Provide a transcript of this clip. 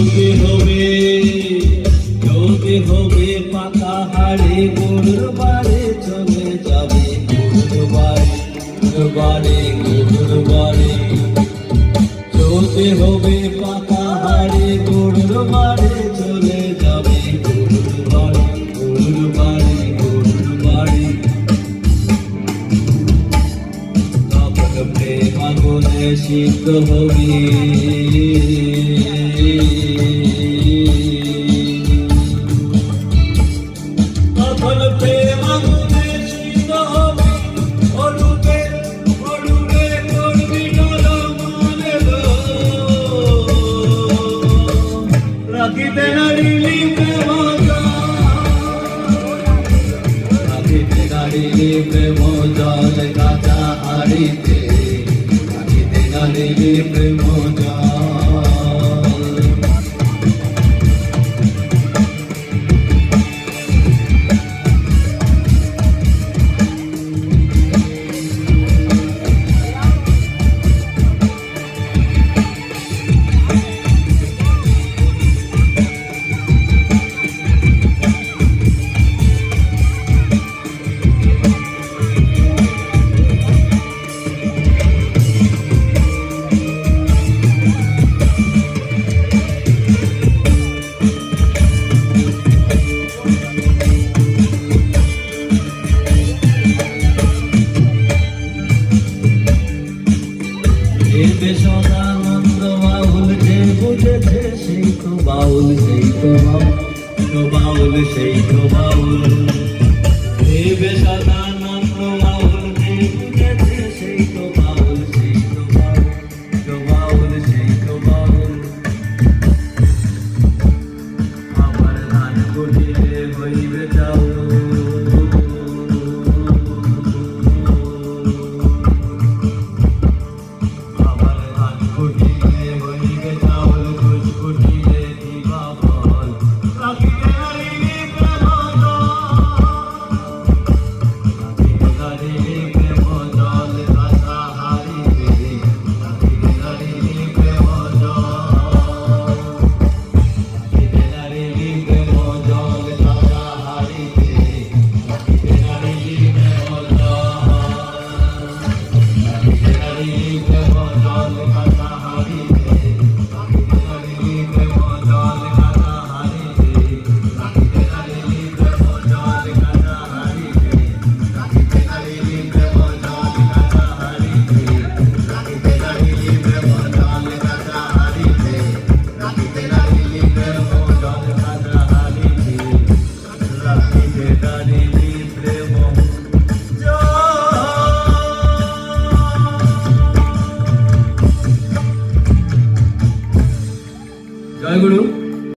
চলতে হবে পাকা হাড়ে গরুর বাড়ি চলে যাবে গরুর বাড়ি চলতে হবে পাকা হাড়ে গরুর বাড়ি চলে যাবে গরুর বাড়ি তখন প্রেম আগুনে সিদ্ধ হবে রাখিতে নারিলি প্রেম জল কাঁচা হাড়িতে রাখিতে নারিলি প্রেম জল সদানন্দ বাউল যে বুঝেছে সেই তো বাউল